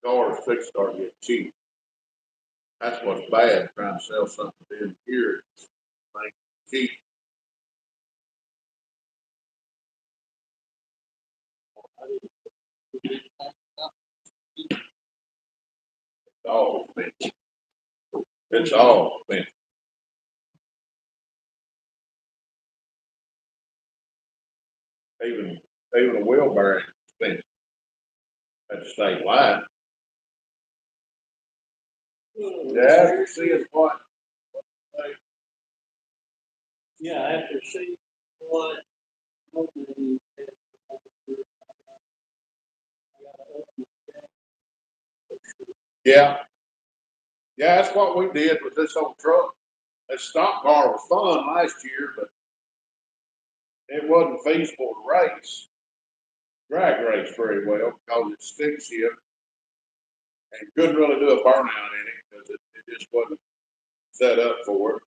Cars fixed start getting cheap. That's what's bad, trying to sell something in here, like cheap. It's all expensive. It's all expensive. Even a wheel bearing is expensive. That's a state line. Yeah, you see it's what? Yeah, after seeing what. Yeah. Yeah, that's what we did with this old truck. That stock car was fun last year, but it wasn't feasible to race, drag race very well because it's stick shift and couldn't really do a burnout in it because it just wasn't set up for it.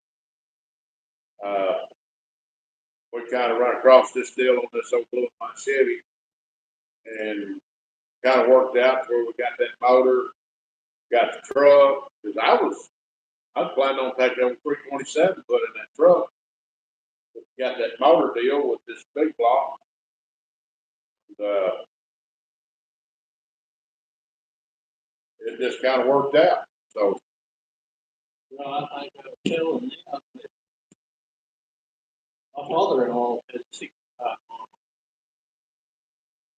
We kind of run across this deal on this old blue line Chevy and kind of worked out where we got that motor, got the truck, because I was planning on taking over 327, put in that truck. Got that motor deal with this big block. It just kind of worked out. So, Well, I think I was telling them that my father-in-law had 65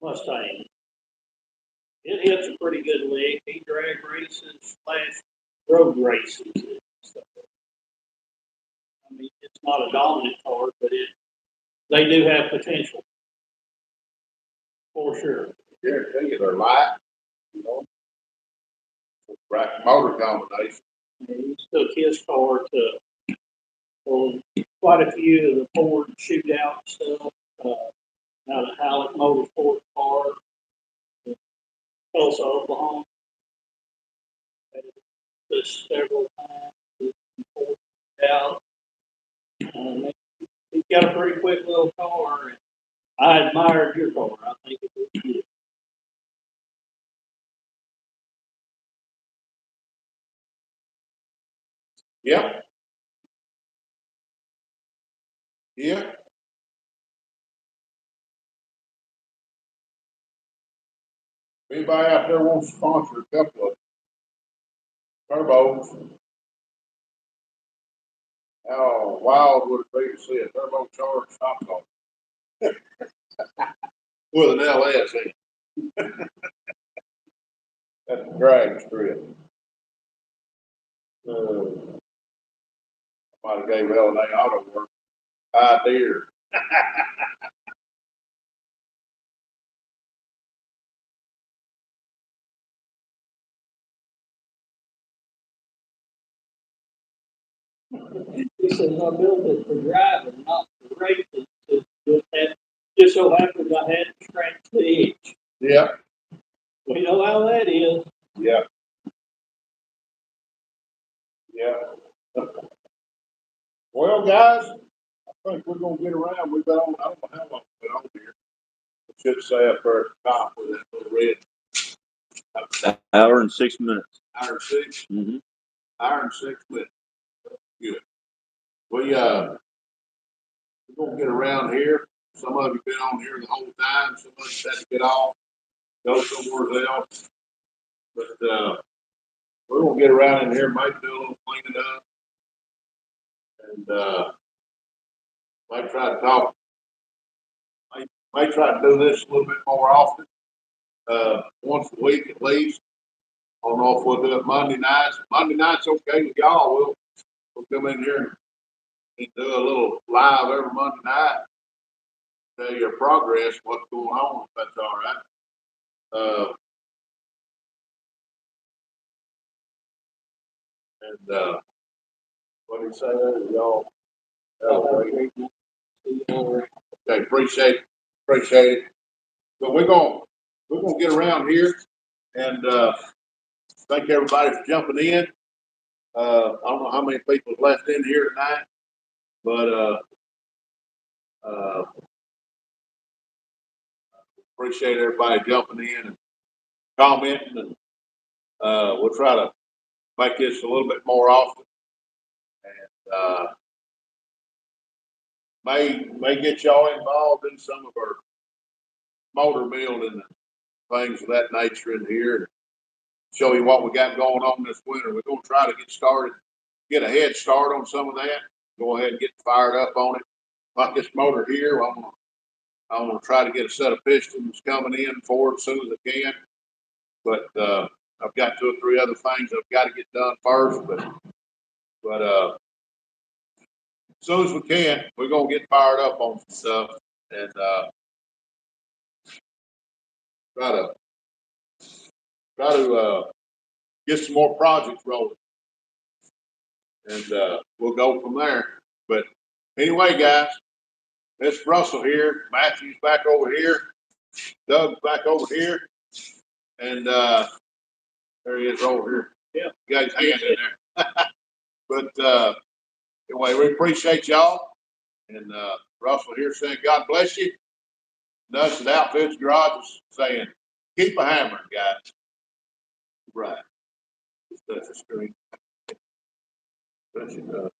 Mustang. It hits a pretty good lick. He drag races, slash road races and stuff. I mean, it's not a dominant car, but they do have potential. For sure. guarantee you they're light, you know, right motor combination. And he took his car to quite a few of the Ford shootout stuff. Now the Halleck Motorsport car, Tulsa, Oklahoma. This several times. Out. He's got a pretty quick little car, and I admired your car. I think it was good. Yep. Yeah. Anybody out there wants to sponsor a couple of turbos? How wild would it be to see a turbocharged stop car? With an LS in it. That's a drag strip. Somebody gave L&A Auto Works idea. He says, I built it for driving, not for racing. Just so happens I had to scratch the itch. Yeah, We know how that is. yeah. Yeah. Well, guys, I think we're gonna get around. We've been on, I don't know how long we've been on here. It should say up there at the top with that little red. Hour and 6 minutes. Hour and six, Mm-hmm. hour and 6 minutes. Good. We're gonna get around here. Some of you been on here the whole time. Some of you had to get off, go somewhere else. But, we're gonna get around in here, might do a little cleaning up. And, might try to talk. Might try to do this a little bit more often. Once a week at least. I don't know if we'll do it Monday nights. Monday nights okay with y'all. We'll come in here and do a little live every Monday night. Tell your progress, what's going on, if that's all right. What do you say there, y'all? Okay, appreciate it. But we're gonna get around here and, thank everybody for jumping in. I don't know how many people left in here tonight, but, appreciate everybody jumping in and commenting, and we'll try to make this a little bit more often, and may get y'all involved in some of our motor building and things of that nature in here, and show you what we got going on this winter. We're gonna try to get a head start on some of that. Go ahead and get fired up on it. Like this motor here, I'm gonna try to get a set of pistons coming in for it as soon as I can. But I've got 2 or 3 other things I've got to get done first. But as soon as we can, we're gonna get fired up on some stuff and try to get some more projects rolling. And we'll go from there. But anyway, guys, it's Russell here. Matthew's back over here. Doug's back over here. And there he is over here. Yeah. You got his hand in there. But anyway, we appreciate y'all. And Russell here saying, God bless you. And us at Outfits Garage is saying, keep a hammering, guys. Right. Just touch the screen. Touch it up.